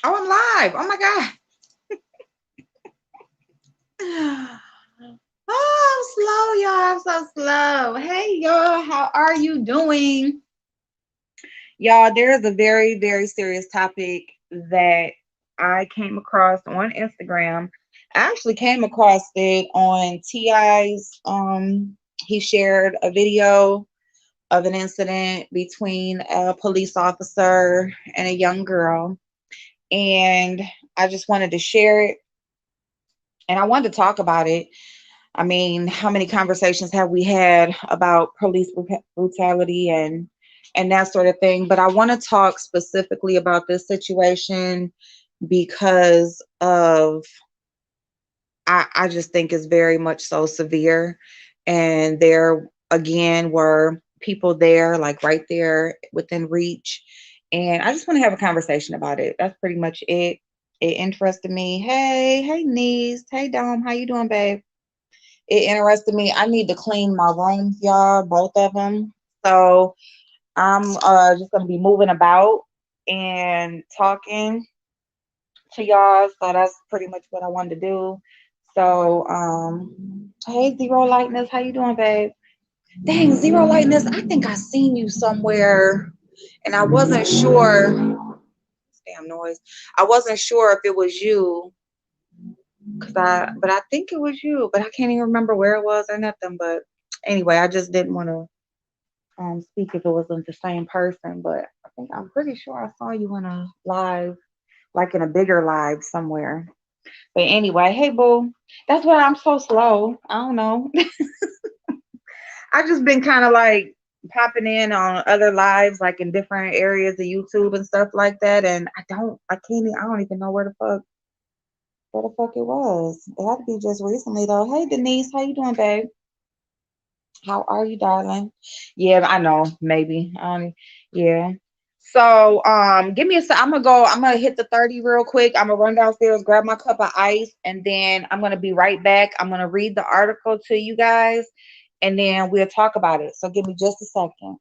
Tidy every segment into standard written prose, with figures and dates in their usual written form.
Oh, I'm live. Oh my God. Oh, I'm slow, y'all. I'm so slow. Hey, y'all. How are you doing? Y'all, there is a very, very serious topic that I came across on Instagram. I actually came across it on TI's. He shared a video of an incident between a police officer and a young girl. And I just wanted to share it and I wanted to talk about it. I mean, how many conversations have we had about police brutality and that sort of thing? But I want to talk specifically about this situation because of I just think it's very much so severe. And there again were people there, like right there within reach. And I just want to have a conversation about it. That's pretty much it. It interested me. Hey, niece. Hey, Dom. How you doing, babe? It interested me. I need to clean my rooms, y'all, both of them. So I'm just gonna be moving about and talking to y'all. So that's pretty much what I wanted to do. So hey, Zero Lightness, how you doing, babe? Dang, Zero Lightness, I think I seen you somewhere, and I wasn't sure. Damn noise. I wasn't sure if it was you, but I think it was you, but I can't even remember where it was or nothing. But anyway, I just didn't want to speak if it wasn't the same person. But I'm pretty sure I saw you in a live, like in a bigger live somewhere. But anyway, hey boo, that's why I'm so slow. I don't know. I just been kind of like popping in on other lives, like in different areas of YouTube and stuff like that. And I don't even know where the fuck it was. It had to be just recently though. Hey Denise, how you doing, babe? How are you, darling? Yeah, I know, maybe. Yeah. So, give me a sec. I'm gonna hit the 30 real quick. I'm gonna run downstairs, grab my cup of ice, and then I'm gonna be right back. I'm gonna read the article to you guys, and then we'll talk about it. So give me just a second.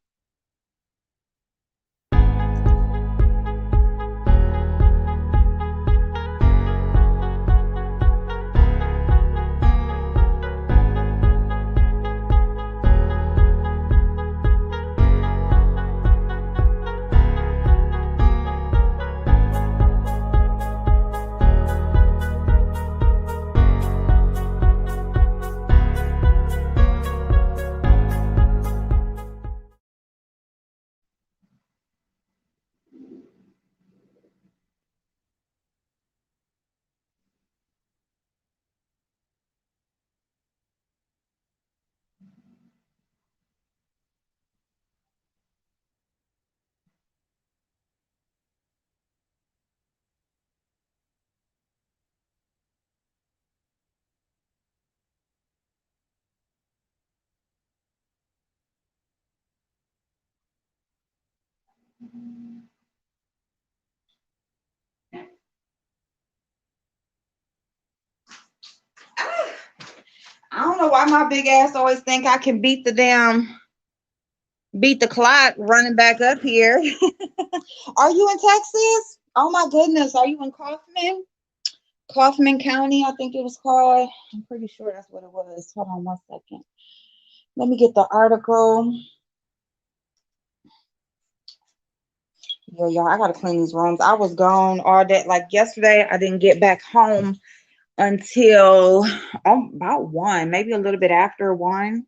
I don't know why my big ass always think I can beat the clock running back up here. Are you in Texas? Oh my goodness. Are you in Kaufman? Kaufman County, I think it was called. I'm pretty sure that's what it was. Hold on one second. Let me get the article. Yeah, y'all, I gotta clean these rooms. I was gone all day. Like yesterday, I didn't get back home until about one, maybe a little bit after one.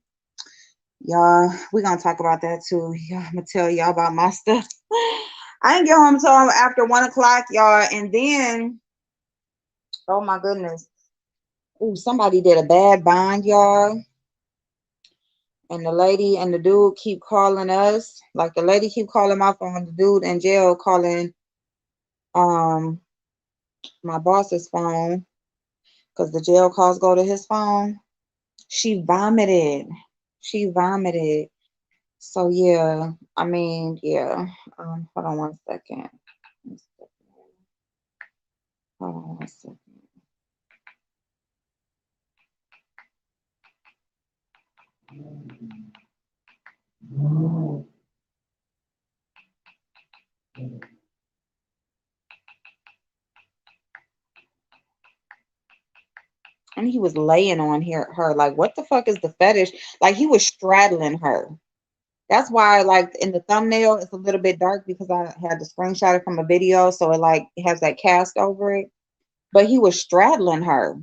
Y'all, we're gonna talk about that too. Yeah, I'm gonna tell y'all about my stuff. I didn't get home until after 1 o'clock, y'all, and then oh my goodness. Ooh, somebody did a bad bond, y'all. And the lady and the dude keep calling us. Like the lady keep calling my phone, the dude in jail calling um my boss's phone because the jail calls go to his phone. She vomited. She vomited. So yeah, I mean, yeah. Hold on one second. Hold on one second. And he was laying on her. Like, what the fuck is the fetish? Like, he was straddling her. That's why, like, in the thumbnail, it's a little bit dark because I had to screenshot it from a video, so it like has that cast over it. But he was straddling her,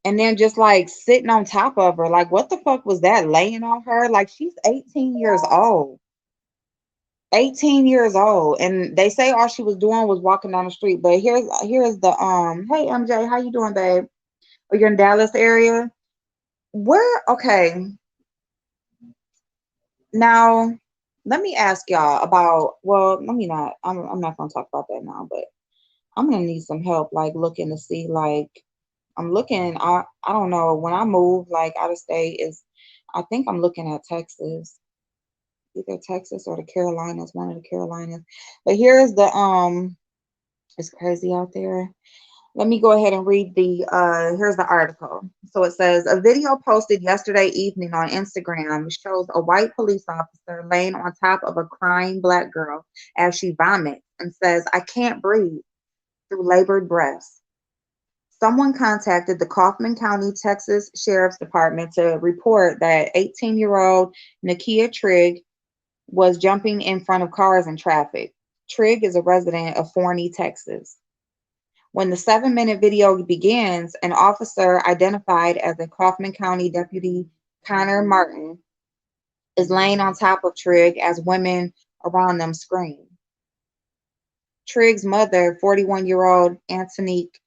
and then just like sitting on top of her. Like, what the fuck was that? Laying on her? Like, she's 18 years old. 18 years old, and they say all she was doing was walking down the street. But here's the hey MJ, how you doing, babe? Oh, you're in Dallas area? Where? Okay, now let me ask y'all about. Well, let me not. I'm not gonna talk about that now, but I'm gonna need some help, like looking to see, like I'm looking. I don't know when I move like out of state is. I think I'm looking at Texas, either Texas or the Carolinas, one of the Carolinas. But here's the it's crazy out there. Let me go ahead and read the here's the article. So it says a video posted yesterday evening on Instagram shows a white police officer laying on top of a crying black girl as she vomits and says, "I can't breathe," through labored breaths. Someone contacted the Kaufman County, Texas Sheriff's Department to report that 18-year-old Nakia Trigg was jumping in front of cars in traffic. Trigg is a resident of Forney, Texas. When the 7-minute video begins, an officer identified as a Kaufman County Deputy Connor Martin is laying on top of Trigg as women around them scream. Trigg's mother, 41-year-old Antonique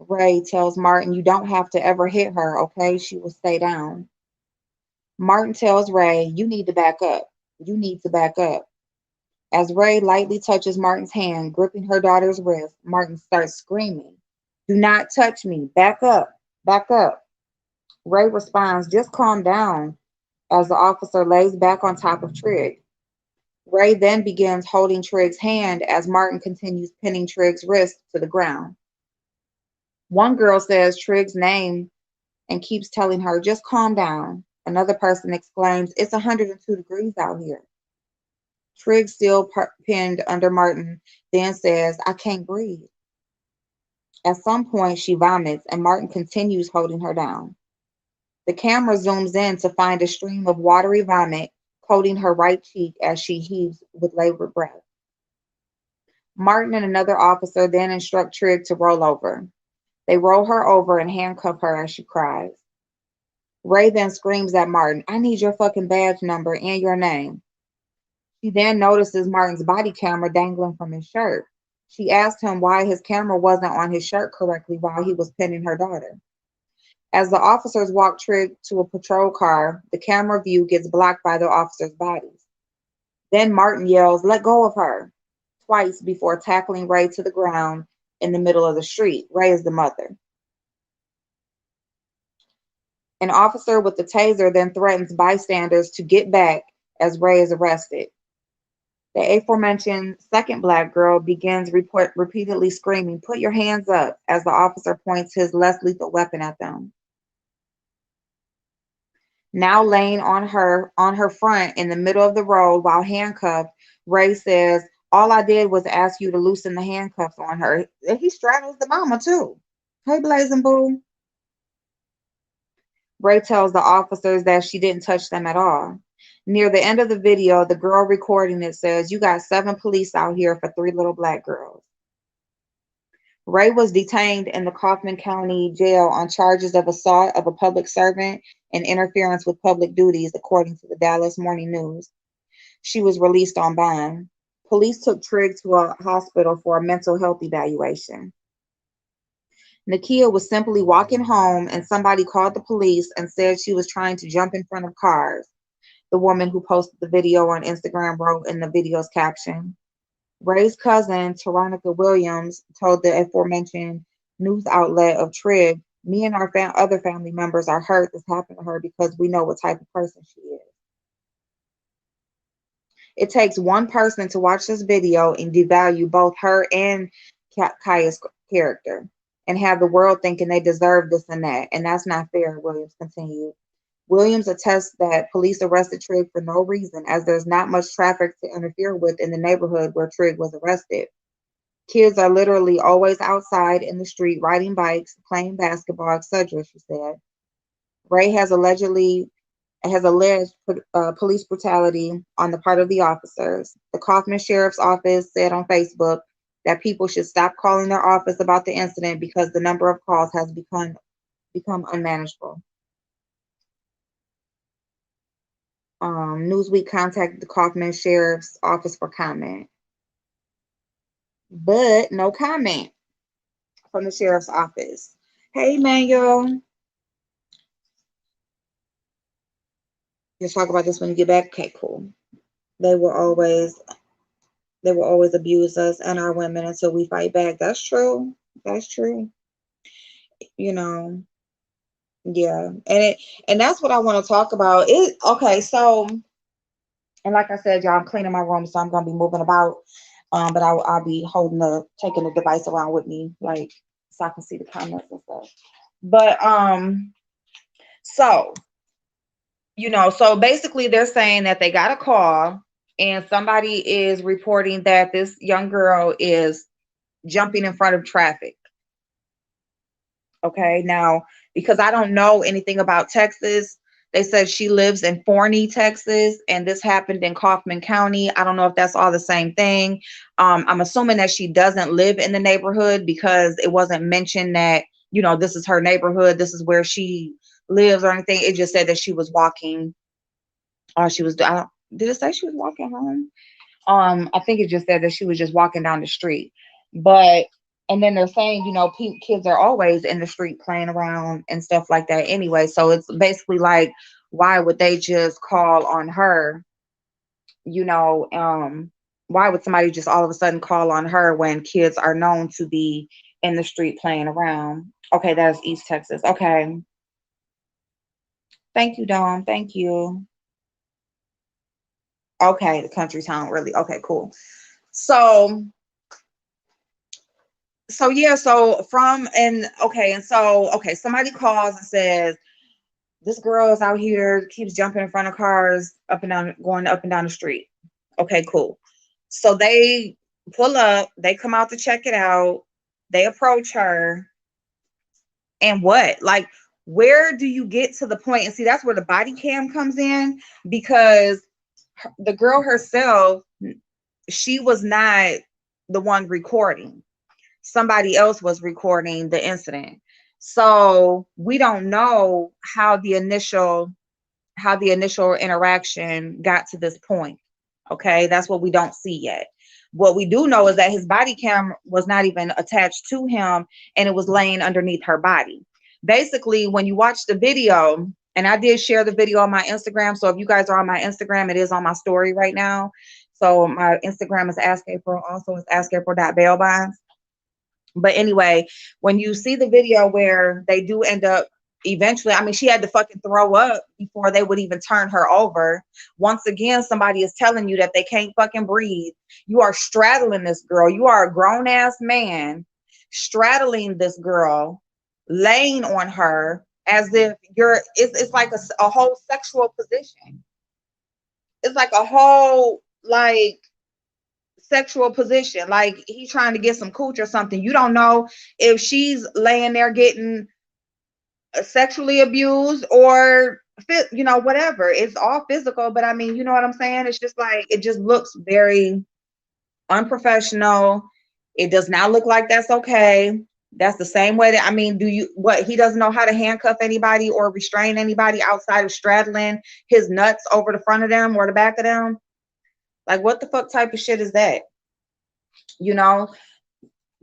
Ray, tells Martin, "You don't have to ever hit her, okay? She will stay down." Martin tells Ray, "You need to back up. You need to back up." As Ray lightly touches Martin's hand, gripping her daughter's wrist, Martin starts screaming, "Do not touch me. Back up. Back up." Ray responds, "Just calm down," as the officer lays back on top of Trigg. Ray then begins holding Trigg's hand as Martin continues pinning Trigg's wrist to the ground. One girl says Trigg's name and keeps telling her, "Just calm down." Another person exclaims, "It's 102 degrees out here." Trigg, still pinned under Martin, then says, "I can't breathe." At some point, she vomits, and Martin continues holding her down. The camera zooms in to find a stream of watery vomit coating her right cheek as she heaves with labored breath. Martin and another officer then instruct Trigg to roll over. They roll her over and handcuff her as she cries. Ray then screams at Martin, "I need your fucking badge number and your name." She then notices Martin's body camera dangling from his shirt. She asked him why his camera wasn't on his shirt correctly while he was pinning her daughter. As the officers walk Trigg to a patrol car, the camera view gets blocked by the officers' bodies. Then Martin yells, "Let go of her," twice before tackling Ray to the ground in the middle of the street. Ray is the mother. An officer with the taser then threatens bystanders to get back as Ray is arrested. The aforementioned second black girl begins repeatedly screaming, "Put your hands up," as the officer points his less lethal weapon at them. Now laying on her front in the middle of the road while handcuffed, Ray says, "All I did was ask you to loosen the handcuffs on her." He straddles the mama too. "Hey, Blazing Boo." Ray tells the officers that she didn't touch them at all. Near the end of the video, the girl recording it says, "You got 7 police out here for 3 little black girls." Ray was detained in the Kaufman County Jail on charges of assault of a public servant and interference with public duties, according to the Dallas Morning News. She was released on bond. Police took Trigg to a hospital for a mental health evaluation. Nakia was simply walking home and somebody called the police and said she was trying to jump in front of cars. The woman who posted the video on Instagram wrote in the video's caption. Ray's cousin, Teronica Williams, told the aforementioned news outlet of Trigg, "Me and our other family members are hurt this happened to her because we know what type of person she is." It takes one person to watch this video and devalue both her and Kaya's character and have the world thinking they deserve this and that. And that's not fair, Williams continued. Williams attests that police arrested Trigg for no reason, as there's not much traffic to interfere with in the neighborhood where Trigg was arrested. Kids are literally always outside in the street riding bikes, playing basketball, etc., she said. Ray has alleged police brutality on the part of the officers. The Kaufman Sheriff's Office said on Facebook that people should stop calling their office about the incident because the number of calls has become unmanageable. Newsweek contacted the Kaufman Sheriff's Office for comment, but no comment from the Sheriff's Office. Hey, Manuel, you'll talk about this when you get back. Okay, cool. They will always they will always abuse us and our women until we fight back. That's true. That's true. You know, yeah. And that's what I want to talk about. It okay, so and like I said, y'all, I'm cleaning my room, so I'm gonna be moving about. But I'll be taking the device around with me, like so I can see the comments and stuff. But so so basically they're saying that they got a call and somebody is reporting that this young girl is jumping in front of traffic. Okay, now because I don't know anything about Texas, they said she lives in Forney, Texas, and this happened in Kaufman County. I don't know if that's all the same thing. I'm assuming that she doesn't live in the neighborhood because it wasn't mentioned that, this is her neighborhood, this is where she lives or anything. It just said that she was walking, or did it say she was walking home? I think it just said that she was just walking down the street. But and then they're saying, kids are always in the street playing around and stuff like that anyway. So it's basically like, why would they just call on her? Why would somebody just all of a sudden call on her when kids are known to be in the street playing around? Okay, that's East Texas. Okay. Thank you, Dom. Thank you. Okay, the country town, really. Okay, cool. So yeah, so from and okay, and so okay, somebody calls and says this girl is out here, keeps jumping in front of cars, up and down, going up and down the street. Okay, cool. So they pull up, they come out to check it out, they approach her, and what? Like, where do you get to the point? And see, that's where the body cam comes in because the girl herself, she was not the one recording. Somebody else was recording the incident. So we don't know how the initial interaction got to this point. Okay, that's what we don't see yet. What we do know is that his body cam was not even attached to him and it was laying underneath her body. Basically, when you watch the video, and I did share the video on my Instagram. So if you guys are on my Instagram, it is on my story right now. So my Instagram is Ask April. Also, it's AskApril.bailbonds. But anyway, when you see the video where they do end up eventually, I mean, she had to fucking throw up before they would even turn her over. Once again, somebody is telling you that they can't fucking breathe. You are straddling this girl. You are a grown ass man straddling this girl, laying on her as if it's like a whole sexual position. It's like a whole, like, sexual position, like he's trying to get some cooch or something. You don't know if she's laying there getting sexually abused or whatever. It's all physical, but I mean, you know what I'm saying? It's just like, it just looks very unprofessional. It does not look like that's okay. That's the same way that, I mean, he doesn't know how to handcuff anybody or restrain anybody outside of straddling his nuts over the front of them or the back of them? Like, what the fuck type of shit is that? You know,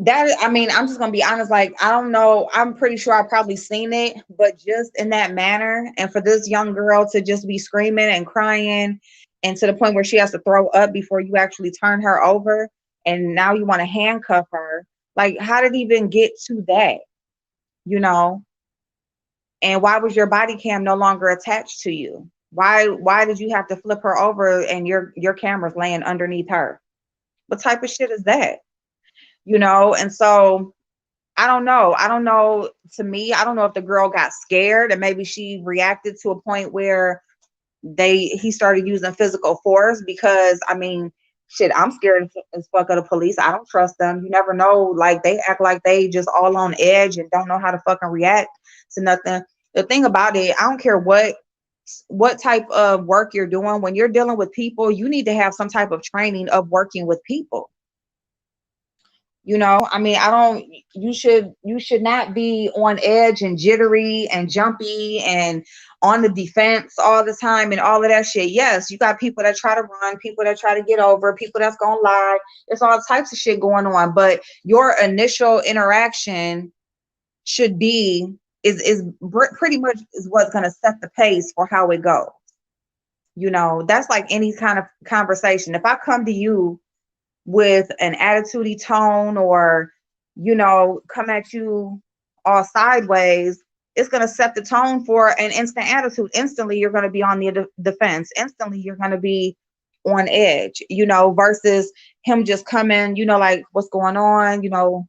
I mean, I'm just gonna be honest, like, I don't know, I'm pretty sure I've probably seen it, but just in that manner, and for this young girl to just be screaming and crying and to the point where she has to throw up before you actually turn her over, and now you want to handcuff her. Like, how did it even get to that? You know? And why was your body cam no longer attached to you? Why did you have to flip her over and your camera's laying underneath her? What type of shit is that? And so I don't know. To me, I don't know if the girl got scared and maybe she reacted to a point where he started using physical force, because I mean, shit, I'm scared as fuck of the police. I don't trust them. You never know. Like they act like they just all on edge and don't know how to fucking react to nothing. The thing about it, I don't care what type of work you're doing. When you're dealing with people, you need to have some type of training of working with people. I mean, I don't you should not be on edge and jittery and jumpy and on the defense all the time and all of that shit. Yes, you got people that try to run, people that try to get over, people that's gonna lie. It's all types of shit going on. But your initial interaction should be pretty much is what's gonna set the pace for how it goes. That's like any kind of conversation. If I come to you with an attitudey tone or come at you all sideways, it's going to set the tone for an instant attitude. Instantly you're going to be on the defense. Instantly you're going to be on edge, versus him just coming, like, what's going on,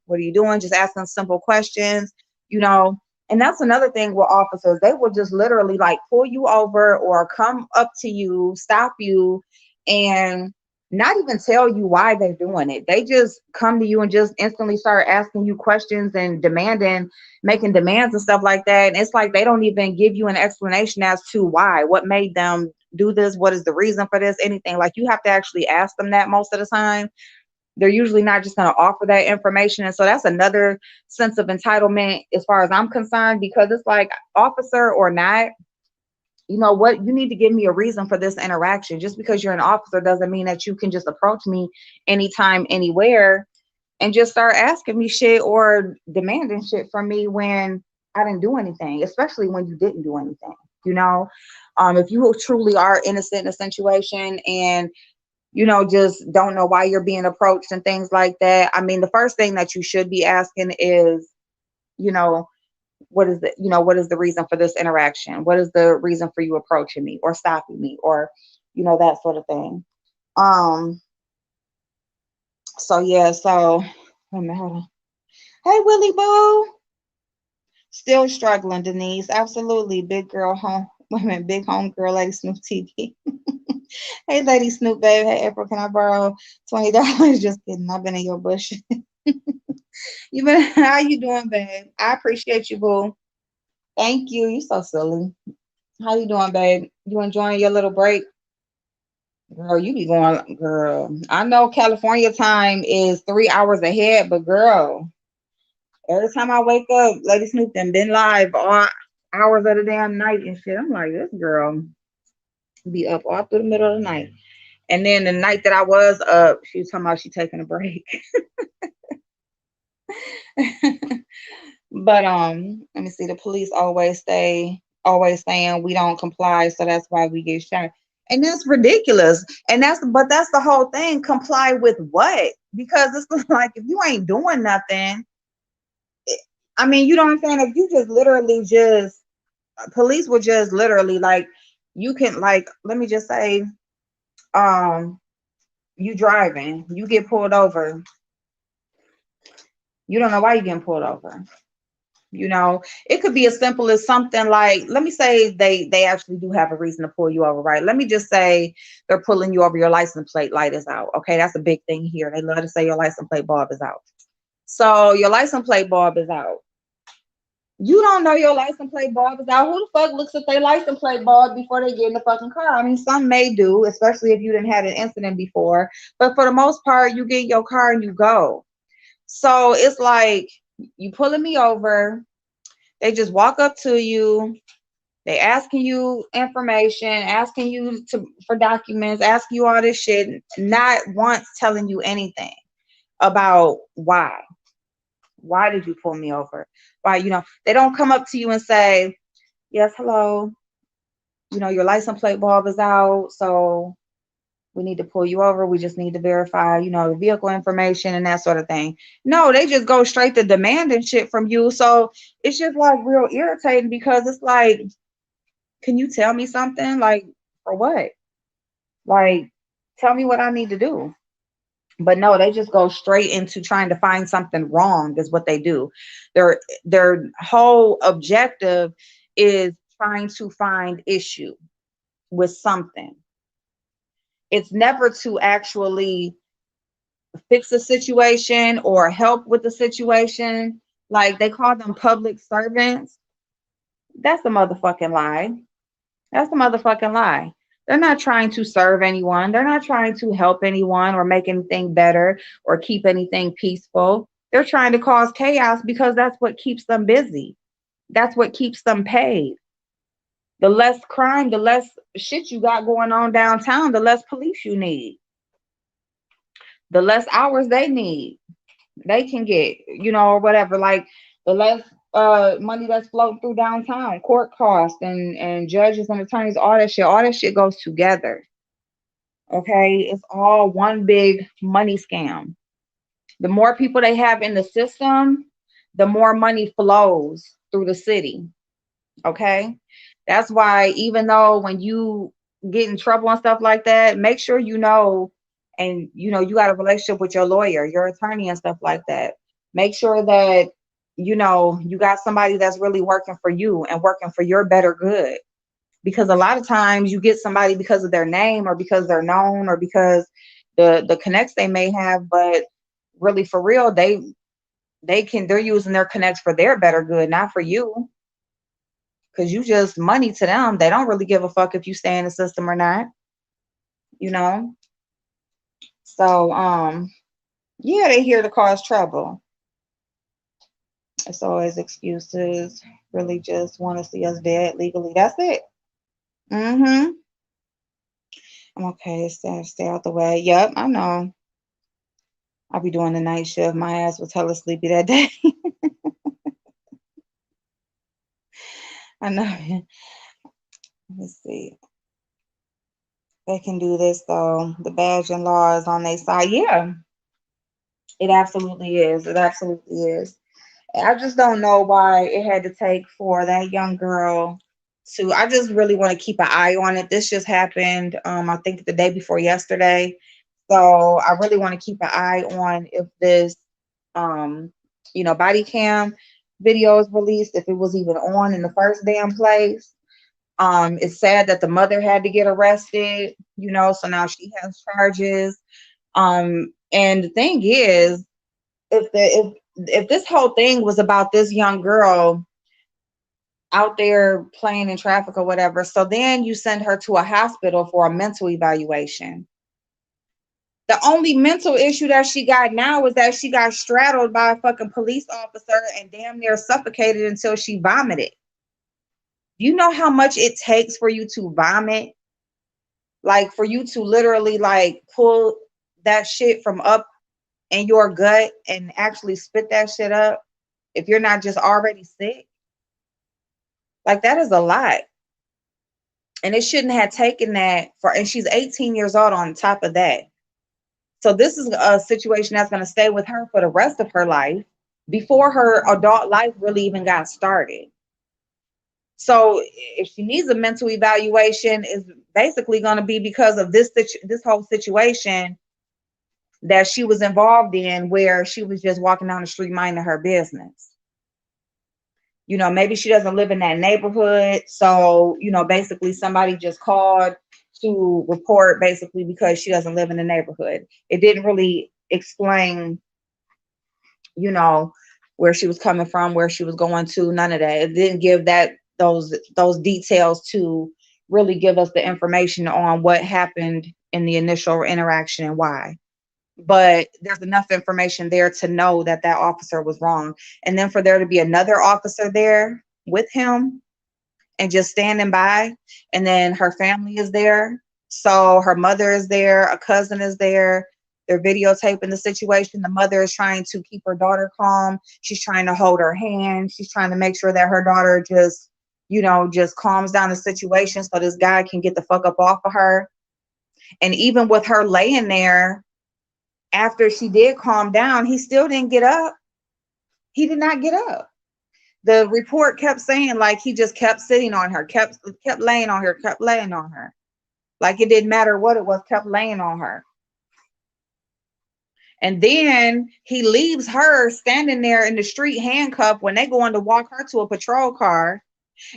what are you doing, just asking simple questions. you know and that's another thing with officers. They will just literally like pull you over or come up to you, stop you, and not even tell you why they're doing it. They just come to you and just instantly start asking you questions and making demands and stuff like that. And it's like they don't even give you an explanation as to why, what made them do this, what is the reason for this, anything. Like you have to actually ask them that most of the time. They're usually not just going to offer that information. And so that's another sense of entitlement as far as I'm concerned, because it's like, officer or not, what, you need to give me a reason for this interaction. Just because you're an officer doesn't mean that you can just approach me anytime, anywhere, and just start asking me shit or demanding shit from me when I didn't do anything, especially when you didn't do anything. If you truly are innocent in a situation and just don't know why you're being approached and things like that, I mean, the first thing that you should be asking is, you know what is the reason for this interaction? What is the reason for you approaching me or stopping me, or that sort of thing. um so yeah, so wait a minute, hold on. Hey, Willie Boo. Still struggling, Denise. Absolutely. Big girl home. Wait a minute, big home girl, Lady Snoop TV. Hey, Lady Snoop, babe. Hey, April, can I borrow $20? Just kidding. I've been in your bush. How you doing, babe? I appreciate you, boo. Thank you. You so silly. How you doing, babe? You enjoying your little break? Girl, you be going, girl. I know California time is 3 hours ahead, but girl, every time I wake up, Lady Snoop done been live all hours of the damn night and shit. I'm like, this girl be up all through the middle of the night. And then the night that I was up, she was talking about she taking a break. But let me see. The police always saying we don't comply, so that's why we get shot. And that's ridiculous. But that's the whole thing. Comply with what? Because it's like, if you ain't doing nothing, I mean, you know what I'm saying? If you just literally just police will just literally, like, you can, like, let me just say, um, you driving, you get pulled over, you don't know why you getting pulled over. It could be as simple as something like, let me say they actually do have a reason to pull you over, right? Let me just say they're pulling you over, your license plate light is out. Okay, that's a big thing here. They love to say your license plate bulb is out. So your license plate bulb is out. You don't know your license plate bulb is out. Who the fuck looks at their license plate bulb before they get in the fucking car? I mean, some may do, especially if you didn't have an incident before. But for the most part, you get in your car and you go. So it's like, you pulling me over. They just walk up to you. They asking you information, asking you for documents, asking you all this shit, not once telling you anything about why. Why did you pull me over? Why, they don't come up to you and say, yes, hello, your license plate bulb is out, so we need to pull you over. We just need to verify, the vehicle information and that sort of thing. No, they just go straight to demanding shit from you. So it's just like real irritating, because it's like, can you tell me something? Like, for what? Like, tell me what I need to do. But no, they just go straight into trying to find something wrong is what they do. Their whole objective is trying to find issue with something. It's never to actually fix a situation or help with the situation. Like they call them public servants. That's a motherfucking lie. That's a motherfucking lie. They're not trying to serve anyone. They're not trying to help anyone or make anything better or keep anything peaceful. They're trying to cause chaos because that's what keeps them busy. That's what keeps them paid. The less crime, the less shit you got going on downtown, the less police you need, the less hours they need. They can get, or whatever. Like the less money that's floating through downtown, court costs and judges and attorneys, all that shit goes together. Okay, it's all one big money scam. The more people they have in the system, the more money flows through the city. Okay, that's why even though when you get in trouble and stuff like that, make sure and you got a relationship with your lawyer, your attorney, and stuff like that. Make sure that you got somebody that's really working for you and working for your better good. Because a lot of times you get somebody because of their name or because they're known or because the connects they may have, but really for real, they're using their connects for their better good, not for you. Because you just money to them. They don't really give a fuck if you stay in the system or not, you know. So yeah, they here to cause trouble. It's always excuses. Really just want to see us dead legally. That's it. Mm-hmm. I'm okay. Stay out the way. Yep, I know. I'll be doing the night shift. My ass was hella sleepy that day. I know. Let's see. They can do this though. The badge and law is on their side. Yeah, it absolutely is. It absolutely is. I just don't know why it had to take for that young girl to. I just really want to keep an eye on it. This just happened, I think the day before yesterday. So I really want to keep an eye on if this, um, body cam video is released, if it was even on in the first damn place. It's sad that the mother had to get arrested, so now she has charges. And the thing is, if this whole thing was about this young girl out there playing in traffic or whatever, so then you send her to a hospital for a mental evaluation. The only mental issue that she got now is that she got straddled by a fucking police officer and damn near suffocated until she vomited. You know how much it takes for you to vomit? Like for you to literally like pull that shit from up in your gut and actually spit that shit up if you're not just already sick. Like that is a lot. And it shouldn't have taken that and she's 18 years old on top of that. So this is a situation that's going to stay with her for the rest of her life before her adult life really even got started. So if she needs a mental evaluation, is basically going to be because of this whole situation that she was involved in, where she was just walking down the street minding her business. Maybe she doesn't live in that neighborhood. So, basically somebody just called to report basically because she doesn't live in the neighborhood. It didn't really explain, where she was coming from, where she was going to, none of that. It didn't give those details to really give us the information on what happened in the initial interaction and why. But there's enough information there to know that that officer was wrong. And then for there to be another officer there with him and just standing by, and then her family is there. So her mother is there, a cousin is there. They're videotaping the situation. The mother is trying to keep her daughter calm. She's trying to hold her hand. She's trying to make sure that her daughter just calms down the situation so this guy can get the fuck up off of her. And even with her laying there, after she did calm down, he still didn't get up. He did not get up. The report kept saying like he just kept sitting on her, kept laying on her, kept laying on her. Like it didn't matter what it was, kept laying on her. And then he leaves her standing there in the street handcuffed when they going to walk her to a patrol car,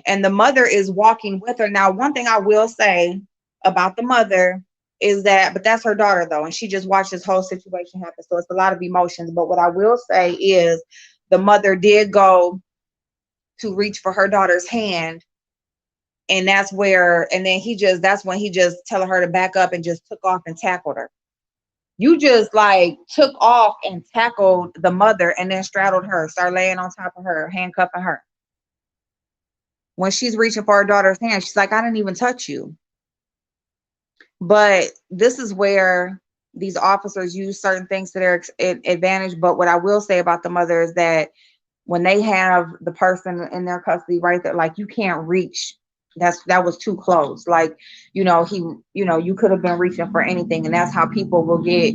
and the mother is walking with her. Now, one thing I will say about the mother is that, but that's her daughter though, and she just watched this whole situation happen. So it's a lot of emotions. But what I will say is the mother did go to reach for her daughter's hand, and that's where, and then that's when he just telling her to back up and just took off and tackled her. You just like took off and tackled the mother and then straddled her, started laying on top of her, handcuffing her. When she's reaching for her daughter's hand, she's like, I didn't even touch you. But this is where these officers use certain things to their advantage. But what I will say about the mother is that when they have the person in their custody right there, like you can't reach. That was too close. Like, you could have been reaching for anything, and that's how people will get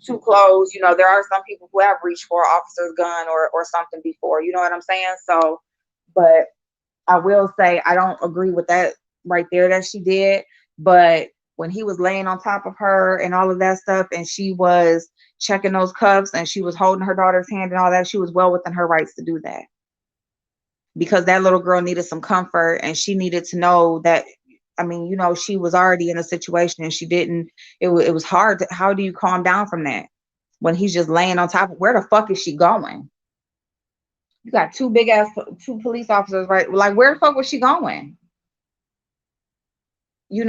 too close. There are some people who have reached for an officer's gun or something before. You know what I'm saying? So, but I will say I don't agree with that right there that she did. But when he was laying on top of her and all of that stuff, and she was checking those cuffs and she was holding her daughter's hand and all that, she was well within her rights to do that. Because that little girl needed some comfort, and she needed to know that, she was already in a situation and she didn't, it was hard. How do you calm down from that? When he's just laying on top of, where the fuck is she going? You got two police officers, right? Like, where the fuck was she going? It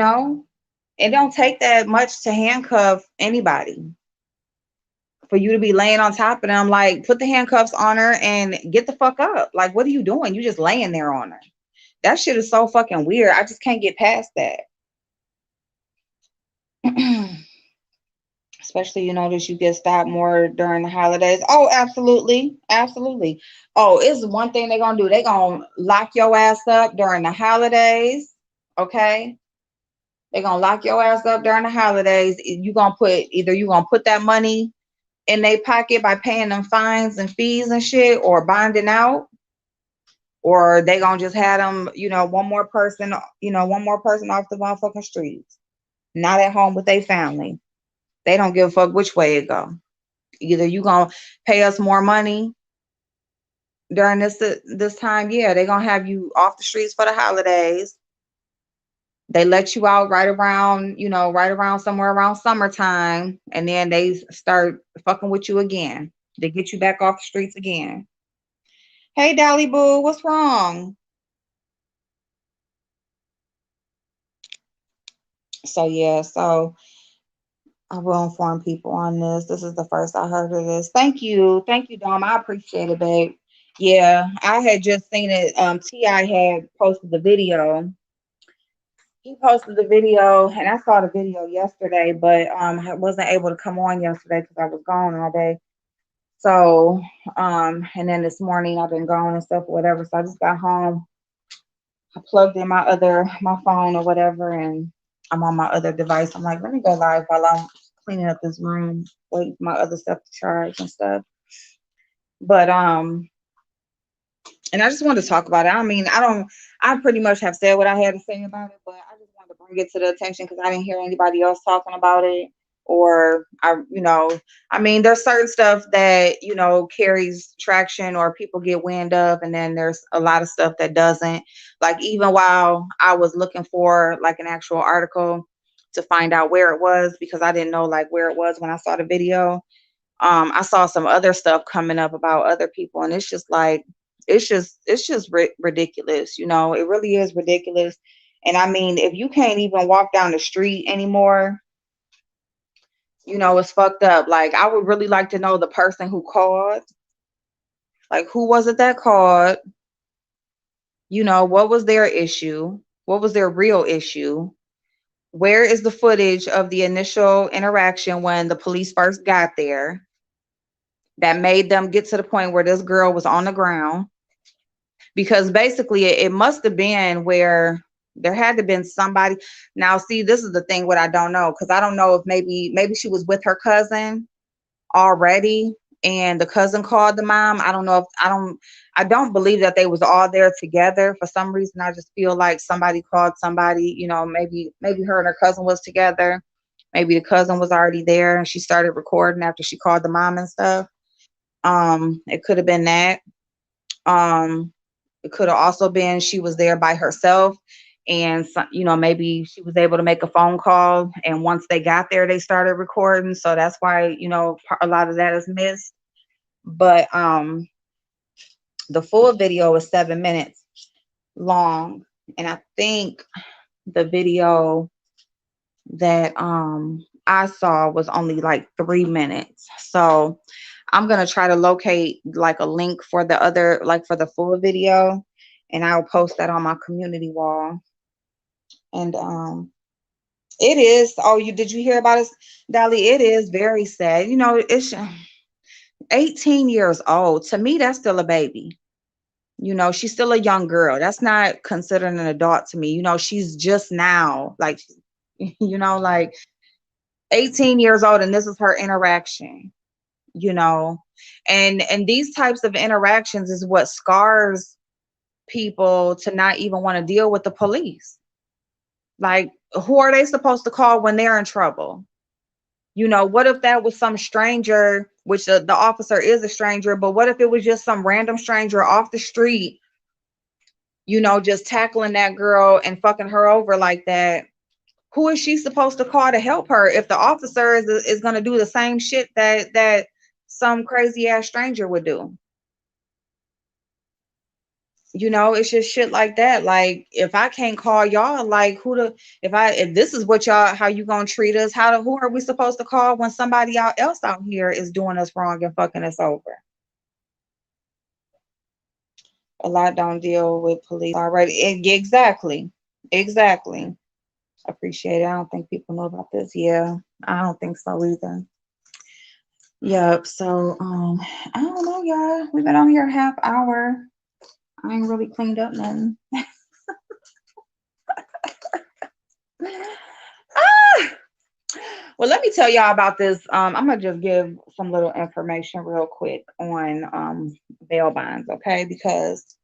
don't take that much to handcuff anybody. For you to be laying on top of them, like, put the handcuffs on her and get the fuck up. Like, what are you doing? You just laying there on her. That shit is so fucking weird. I just can't get past that. Especially, that you get stopped more during the holidays. Oh, absolutely. Absolutely. Oh, it's one thing they're going to do. They're going to lock your ass up during the holidays. Okay. They're going to lock your ass up during the holidays. You're going to put that money in their pocket by paying them fines and fees and shit, or bonding out, or they going to just have them, one more person off the motherfucking streets, not at home with their family. They don't give a fuck which way it go. Either you gonna pay us more money during this time, yeah, they gonna have you off the streets for the holidays. They let you out right around somewhere around summertime, and then they start fucking with you again. They get you back off the streets again. Hey, Dolly Boo, what's wrong? So yeah, I will inform people on this. This is the first I heard of this. Thank you, Dom. I appreciate it, babe. Yeah, I had just seen it. T.I. had posted the video. He posted the video, and I saw the video yesterday, but I wasn't able to come on yesterday because I was gone all day. So, and then this morning I've been gone and stuff or whatever. So I just got home. I plugged in my phone or whatever, and I'm on my other device. I'm like, let me go live while I'm cleaning up this room, waiting for my other stuff to charge and stuff. But and I just wanted to talk about it. I pretty much have said what I had to say about it, but I just wanted to bring it to the attention because I didn't hear anybody else talking about it. Or there's certain stuff that, carries traction or people get wind of, and then there's a lot of stuff that doesn't. Like, even while I was looking for like an actual article to find out where it was, because I didn't know like where it was when I saw the video, I saw some other stuff coming up about other people, and it's just like, ridiculous. It really is ridiculous. And if you can't even walk down the street anymore, it's fucked up. Like, I would really like to know the person who called. Like, who was it that called? What was their issue? What was their real issue? Where is the footage of the initial interaction when the police first got there that made them get to the point where this girl was on the ground? Because basically it must have been where there had to have been somebody. Now, see, this is the thing, what I don't know, because I don't know if maybe she was with her cousin already and the cousin called the mom. I don't know if I don't believe that they was all there together. For some reason, I just feel like somebody called somebody, maybe her and her cousin was together. Maybe the cousin was already there and she started recording after she called the mom and stuff. It could have been that. It could have also been she was there by herself and maybe she was able to make a phone call, and once they got there they started recording, so that's why a lot of that is missed. But the full video is 7 minutes long, and I think the video that I saw was only like 3 minutes. So I'm gonna try to locate like a link for the other, like for the full video, and I'll post that on my community wall. And it is. Oh, you did you hear about it, Dolly? It is very sad. It's 18 years old. To me, that's still a baby. She's still a young girl. That's not considered an adult to me. She's just now like, like 18 years old, and this is her interaction. you know and these types of interactions is what scars people to not even want to deal with the police. Like, who are they supposed to call when they're in trouble? What if that was some stranger, which the officer is a stranger, but what if it was just some random stranger off the street, just tackling that girl and fucking her over like that? Who is she supposed to call to help her if the officer is going to do the same shit that some crazy ass stranger would do? It's just shit like that. Like, if I can't call y'all, like, if this is what y'all, how you gonna treat us, who are we supposed to call when somebody else out here is doing us wrong and fucking us over? A lot don't deal with police already. Exactly. Appreciate it. I don't think people know about this. Yeah, I don't think so either. Yep. So I don't know, y'all. We've been on here a half hour. I ain't really cleaned up nothing. Ah! Well, let me tell y'all about this. I'm gonna just give some little information real quick on bail bonds, okay? Because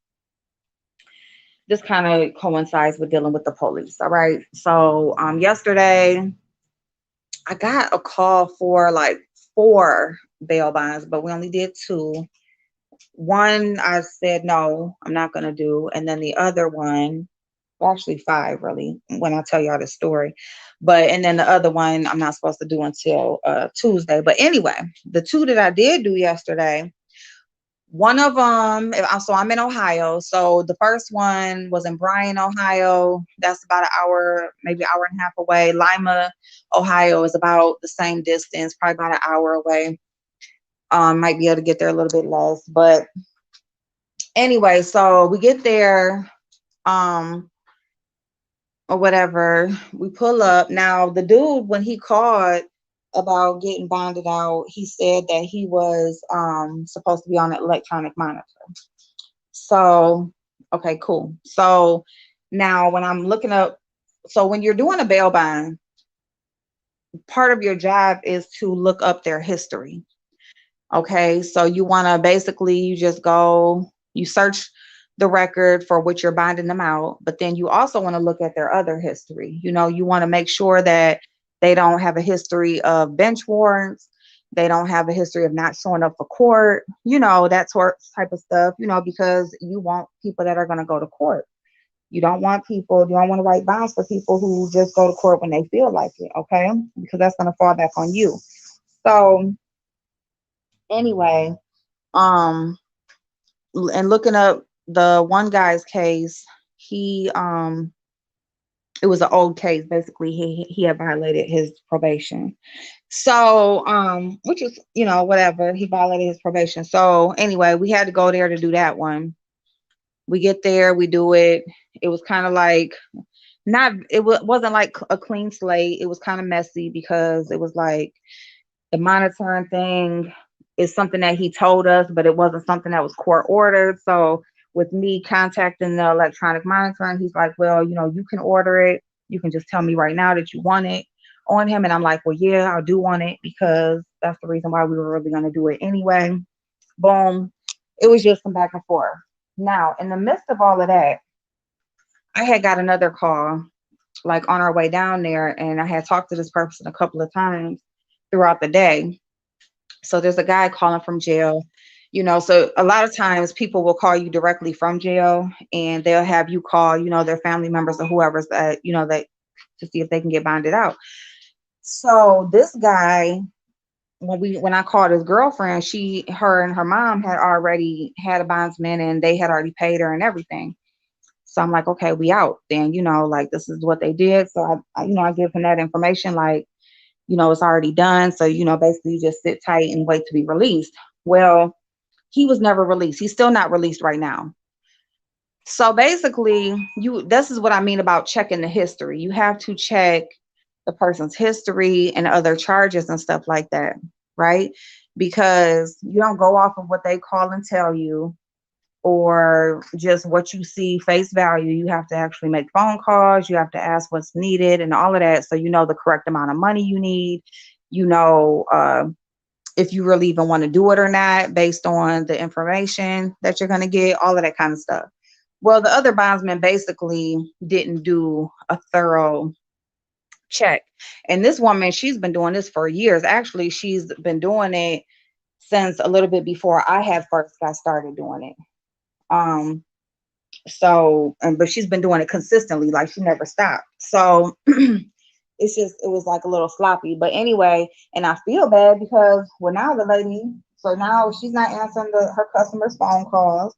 this kind of coincides with dealing with the police. All right. So yesterday I got a call for like 4 bail bonds, but we only did 2. One I said no, I'm not gonna do, and then the other one, well, actually 5 really, when I tell y'all the story. But and then the other one I'm not supposed to do until Tuesday. But anyway, the 2 that I did do yesterday, one of them, so I'm in Ohio. So the first one was in Bryan, Ohio. That's about an hour, maybe hour and a half away. Lima, Ohio is about the same distance, probably about an hour away. Might be able to get there a little bit less. But anyway, so we get there, or whatever. We pull up. Now, the dude, when he called about getting bonded out, he said that he was supposed to be on an electronic monitor. So, okay, cool. So now when I'm looking up, so when you're doing a bail bond, part of your job is to look up their history. Okay, so you want to basically, you just go, you search the record for which you're bonding them out, but then you also want to look at their other history. You want to make sure that they don't have a history of bench warrants, they don't have a history of not showing up for court, that sort type of stuff, because you want people that are going to go to court. You don't want to write bonds for people who just go to court when they feel like it, okay? Because that's going to fall back on you. So anyway, and looking up the one guy's case, he it was an old case. Basically, he had violated his probation. So which is, whatever, he violated his probation. So anyway, we had to go there to do that one. We get there, we do it. It was kind of like, wasn't like a clean slate. It was kind of messy because it was like the monitoring thing is something that he told us, but it wasn't something that was court ordered. So with me contacting the electronic monitoring, he's like, well, you can order it. You can just tell me right now that you want it on him. And I'm like, well, yeah, I do want it because that's the reason why we were really going to do it anyway. Boom. It was just some back and forth. Now, in the midst of all of that, I had got another call like on our way down there, and I had talked to this person a couple of times throughout the day. So there's a guy calling from jail. So a lot of times people will call you directly from jail, and they'll have you call, their family members or whoever's that to see if they can get bonded out. So this guy, when I called his girlfriend, her and her mom had already had a bondsman, and they had already paid her and everything. So I'm like, okay, we out then, like this is what they did. So I give him that information, like, it's already done. So, basically just sit tight and wait to be released. Well, he was never released. He's still not released right now. So basically, this is what I mean about checking the history. You have to check the person's history and other charges and stuff like that, right? Because you don't go off of what they call and tell you, or just what you see face value. You have to actually make phone calls. You have to ask what's needed and all of that, so you know the correct amount of money you need. You know, if you really even want to do it or not, based on the information that you're going to get, all of that kind of stuff. Well, the other bondsman basically didn't do a thorough check. And this woman, she's been doing this for years. Actually, she's been doing it since a little bit before I had first got started doing it. But she's been doing it consistently, like she never stopped. So it was like a little sloppy. But anyway, and I feel bad because, well, now the lady, so now she's not answering her customers' phone calls.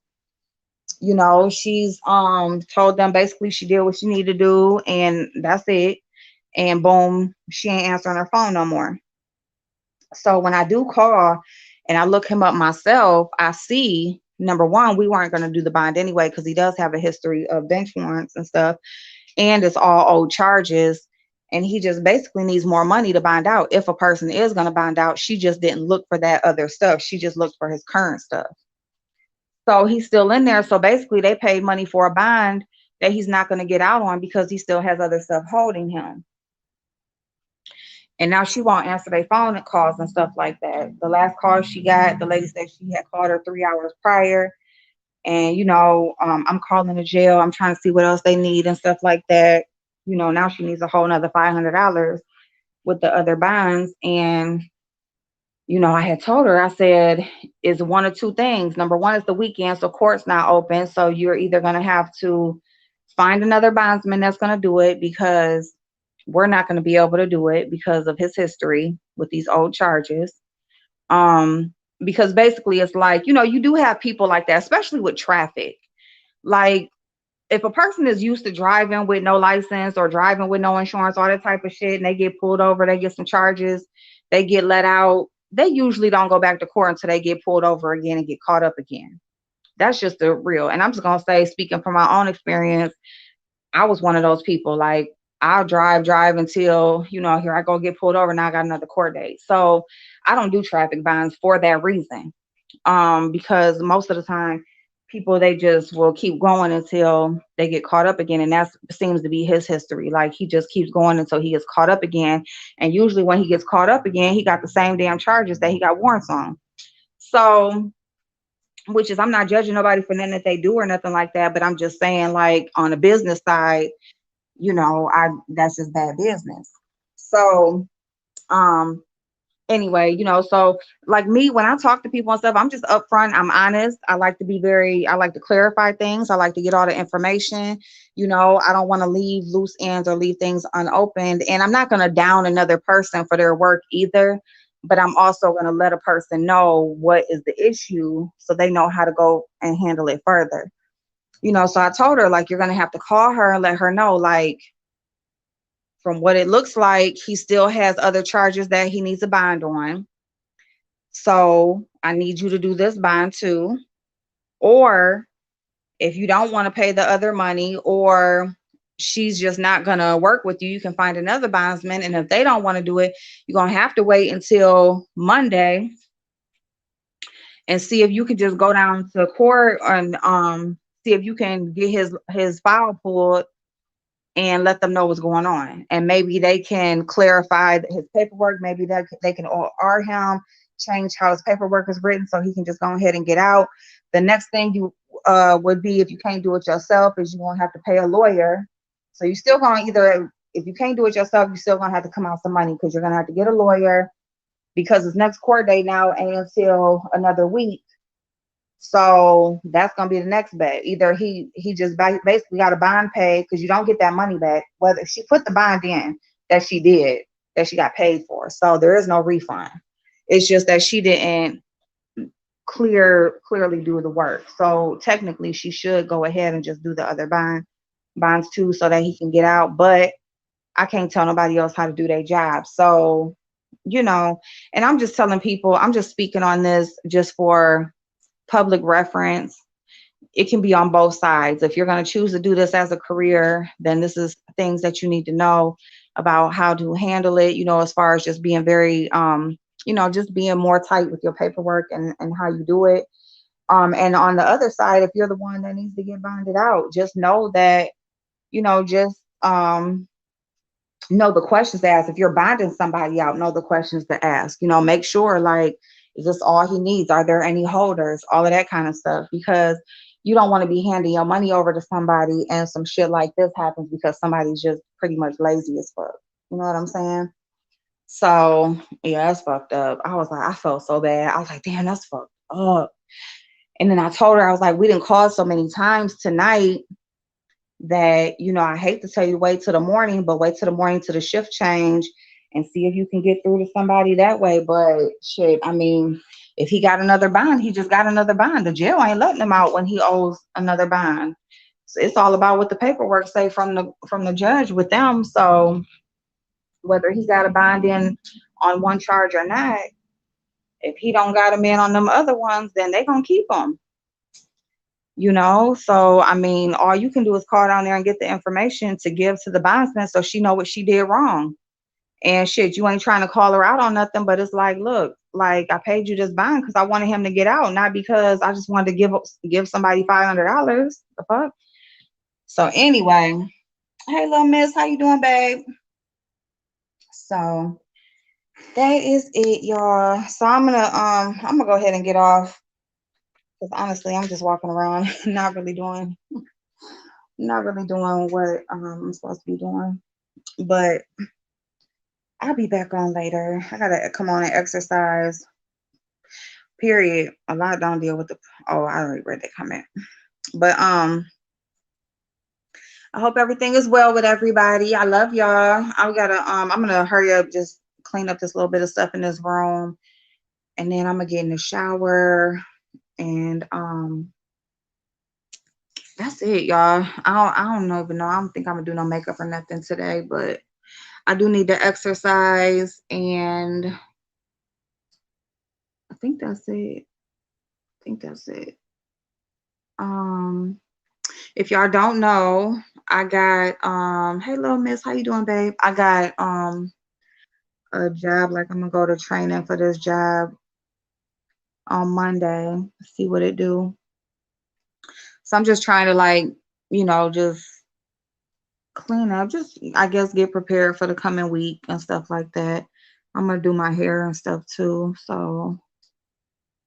She's told them basically she did what she needed to do, and that's it. And boom, she ain't answering her phone no more. So when I do call and I look him up myself, I see, number one, we weren't going to do the bond anyway because he does have a history of bench warrants and stuff, and it's all old charges. And he just basically needs more money to bond out. If a person is going to bond out, she just didn't look for that other stuff. She just looked for his current stuff. So he's still in there. So basically, they paid money for a bond that he's not going to get out on because he still has other stuff holding him. And now she won't answer their phone calls and stuff like that. The last call she got, the lady said she had called her 3 hours prior. And, I'm calling the jail. I'm trying to see what else they need and stuff like that. Now she needs a whole nother $500 with the other bonds. And, I had told her, I said, it's one of two things. Number one is the weekend, so court's not open. So you're either going to have to find another bondsman that's going to do it, because we're not going to be able to do it because of his history with these old charges. Because basically it's like, you do have people like that, especially with traffic. Like, if a person is used to driving with no license or driving with no insurance, all that type of shit, and they get pulled over, they get some charges, they get let out, they usually don't go back to court until they get pulled over again and get caught up again. That's just the real. And I'm just going to say, speaking from my own experience, I was one of those people. Like, I'll drive until, here I go get pulled over. Now I got another court date. So I don't do traffic bonds for that reason. Because most of the time people, they just will keep going until they get caught up again. And that seems to be his history. Like, he just keeps going until he gets caught up again. And usually when he gets caught up again, he got the same damn charges that he got warrants on. So, which is, I'm not judging nobody for nothing that they do or nothing like that, but I'm just saying, like, on the business side, that's just bad business. So, anyway, so like me, when I talk to people and stuff, I'm just upfront. I'm honest. I like to clarify things. I like to get all the information. I don't want to leave loose ends or leave things unopened. And I'm not going to down another person for their work either. But I'm also going to let a person know what is the issue so they know how to go and handle it further. So I told her, like, you're going to have to call her and let her know, like, from what it looks like, he still has other charges that he needs a bond on. So I need you to do this bond too. Or if you don't want to pay the other money, or she's just not going to work with you, you can find another bondsman. And if they don't want to do it, you're going to have to wait until Monday and see if you can just go down to court and see if you can get his file pulled and let them know what's going on. And maybe they can clarify his paperwork. Maybe they can R him, change how his paperwork is written so he can just go ahead and get out. The next thing you would be, if you can't do it yourself, is you're going to have to pay a lawyer. So you're still going to either, if you can't do it yourself, you're still going to have to come out some money, because you're going to have to get a lawyer, because his next court date now ain't until another week. So that's gonna be the next bet. Either he just basically got a bond paid because you don't get that money back. Whether she put the bond in that she did that she got paid for, so there is no refund. It's just that she didn't clearly do the work. So technically, she should go ahead and just do the other bonds too, so that he can get out. But I can't tell nobody else how to do their job. So you know, and I'm just telling people, I'm just speaking on this just for public reference. It can be on both sides. If you're going to choose to do this as a career, then this is things that you need to know about how to handle it, as far as just being very, just being more tight with your paperwork and how you do it. And on the other side, if you're the one that needs to get bonded out, just know that, just know the questions to ask. If you're bonding somebody out, know the questions to ask. Make sure, like, is this all he needs? Are there any holders? All of that kind of stuff. Because you don't want to be handing your money over to somebody and some shit like this happens because somebody's just pretty much lazy as fuck. You know what I'm saying? So yeah, that's fucked up. I was like, I felt so bad. I was like, damn, that's fucked up. And then I told her, I was like, we didn't call so many times tonight that, I hate to tell you wait till the morning, but wait till the morning to the shift change and see if you can get through to somebody that way. But shit, I mean, if he got another bond, he just got another bond. The jail ain't letting him out when he owes another bond. So it's all about what the paperwork say from the judge with them. So whether he got a bond in on one charge or not, if he don't got him in on them other ones, then they gonna keep him. So I mean, all you can do is call down there and get the information to give to the bondsman so she know what she did wrong. And shit, you ain't trying to call her out on nothing, but it's like, look, like I paid you this bond because I wanted him to get out, not because I just wanted to give somebody $500. The fuck. So anyway, hey little miss, how you doing, babe? So that is it, y'all. So I'm gonna go ahead and get off because honestly, I'm just walking around, not really doing what I'm supposed to be doing. But I'll be back on later. I gotta come on and exercise. Period. A lot don't deal with the. Oh, I already read that comment. But I hope everything is well with everybody. I love y'all. I gotta I'm gonna hurry up, just clean up this little bit of stuff in this room, and then I'm gonna get in the shower and that's it, y'all. I don't know even know. I don't think I'm gonna do no makeup or nothing today, but I do need to exercise, and I think that's it. I think that's it. Um, if y'all don't know, I got hey little miss, how you doing, babe? I got a job, like I'm gonna go to training for this job on Monday, see what it do. So I'm just trying to like, just clean up, just I guess get prepared for the coming week and stuff like that. I'm gonna do my hair and stuff too. So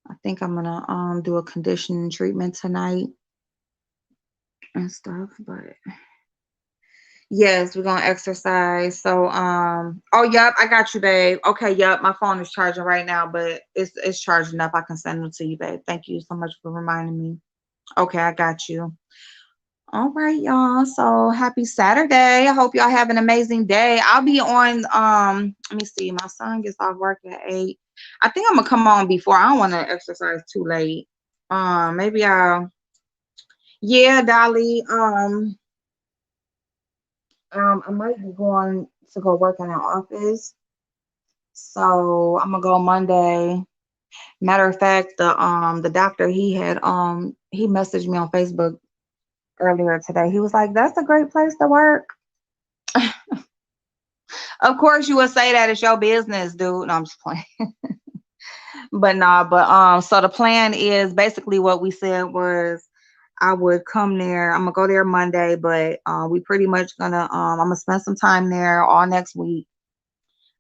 I think I'm gonna do a conditioning treatment tonight and stuff. But yes, we're gonna exercise. So oh yep, I got you, babe. Okay, yep, my phone is charging right now, but it's charging up. I can send them to you, babe. Thank you so much for reminding me. Okay, I got you. All right, y'all. So happy Saturday. I hope y'all have an amazing day. I'll be on let me see, my son gets off work at 8. I think I'm gonna come on before. I don't want to exercise too late. Maybe I'll yeah, Dolly. I might be going to go work in an office. So I'm gonna go Monday. Matter of fact, the doctor he messaged me on Facebook earlier today. He was like, "That's a great place to work." Of course, you would say that it's your business, dude. No, I'm just playing. But nah, but so the plan is basically what we said was I would come there. I'm gonna go there Monday, but we pretty much gonna I'm gonna spend some time there all next week.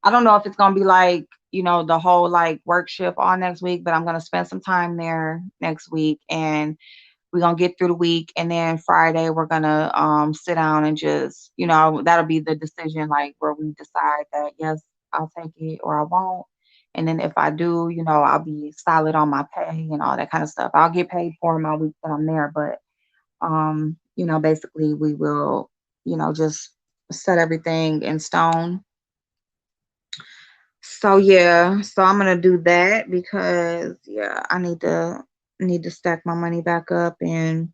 I don't know if it's gonna be like, the whole like work shift all next week, but I'm gonna spend some time there next week and we're gonna get through the week and then Friday we're gonna sit down and just, that'll be the decision, like where we decide that yes, I'll take it or I won't. And then if I do, I'll be solid on my pay and all that kind of stuff. I'll get paid for my week that I'm there, but basically we will, just set everything in stone. So yeah, so I'm gonna do that because yeah, I need to stack my money back up, and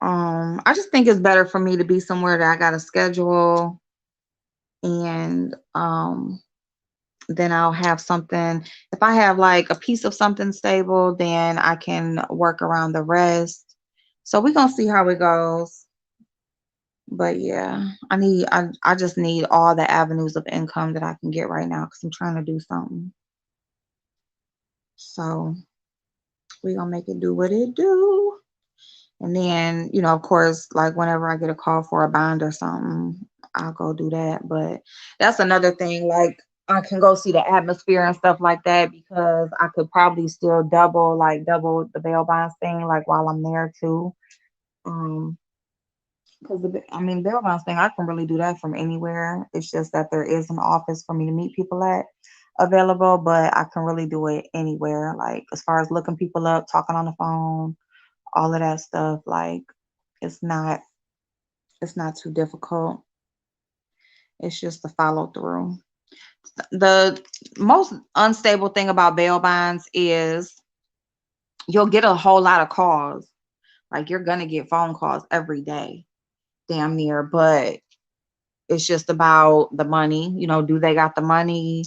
I just think it's better for me to be somewhere that I got a schedule, and then I'll have something. If I have like a piece of something stable, then I can work around the rest. So we're gonna see how it goes. But yeah, I just need all the avenues of income that I can get right now because I'm trying to do something. So we're gonna make it do what it do. And then, of course, like whenever I get a call for a bond or something, I'll go do that. But that's another thing. Like I can go see the atmosphere and stuff like that because I could probably still double the bail bonds thing, like while I'm there too. Um, because I mean, bail bonds thing, I can really do that from anywhere. It's just that there is an office for me to meet people at available, but I can really do it anywhere. Like as far as looking people up, talking on the phone, all of that stuff. Like it's not it's not too difficult. It's just the follow through. The most unstable thing about bail bonds is you'll get a whole lot of calls. Like you're gonna get phone calls every day, damn near, but it's just about the money. Do they got the money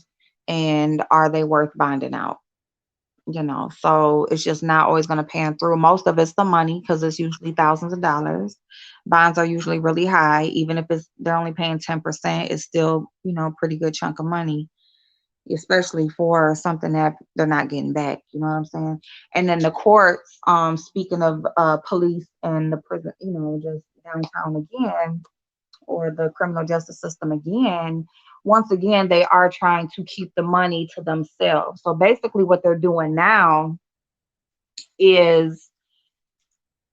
and are they worth bonding out? So it's just not always going to pan through. Most of it's the money because it's usually thousands of dollars. Bonds are usually really high. Even if they're only paying 10%, it's still, pretty good chunk of money, especially for something that they're not getting back. You know what I'm saying? And then the courts, speaking of police and the prison, just downtown again, or the criminal justice system again, once again, they are trying to keep the money to themselves. So basically, what they're doing now is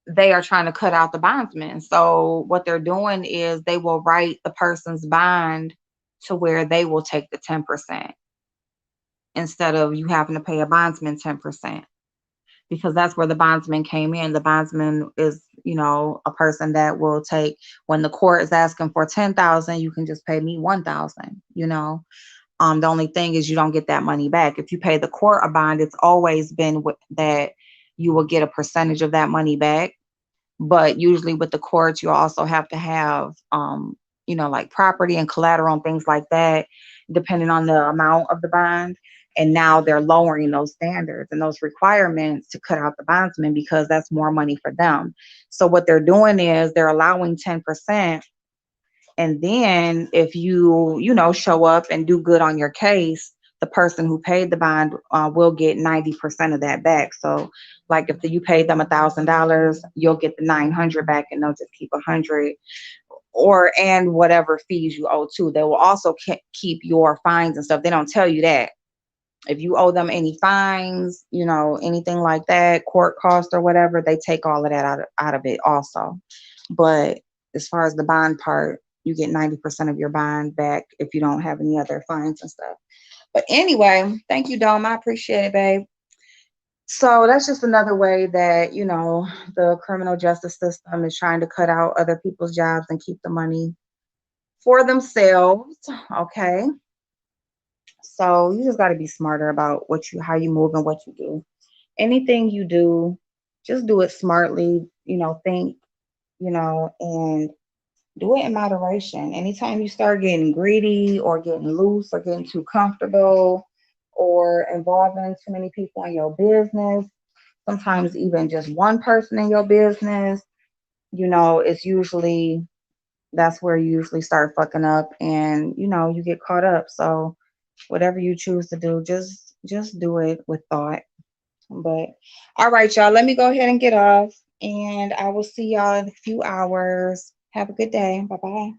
they are trying to cut out the bondsman. So what they're doing is they will write the person's bond to where they will take the 10% instead of you having to pay a bondsman 10%, because that's where the bondsman came in. The bondsman is, a person that will take, when the court is asking for 10,000, you can just pay me 1,000. The only thing is you don't get that money back. If you pay the court a bond, it's always been that you will get a percentage of that money back. But usually with the courts, you also have to have, like property and collateral and things like that, depending on the amount of the bond. And now they're lowering those standards and those requirements to cut out the bondsman because that's more money for them. So what they're doing is they're allowing 10%. And then if show up and do good on your case, the person who paid the bond will get 90% of that back. So like if you paid them $1,000, you'll get the 900 back and they'll just keep 100, and whatever fees you owe too. They will also keep your fines and stuff. They don't tell you that. If you owe them any fines, anything like that, court cost or whatever, they take all of that out of it also. But as far as the bond part, you get 90% of your bond back if you don't have any other fines and stuff. But anyway, thank you, Dome. I appreciate it, babe. So that's just another way that, the criminal justice system is trying to cut out other people's jobs and keep the money for themselves. Okay. So you just got to be smarter about how you move and what you do. Anything you do, just do it smartly, think, and do it in moderation. Anytime you start getting greedy or getting loose or getting too comfortable or involving too many people in your business, sometimes even just one person in your business, it's usually that's where you usually start fucking up, and you get caught up. So whatever you choose to do, just do it with thought. But all right, y'all, let me go ahead and get off, and I will see y'all in a few hours. Have a good day. Bye bye.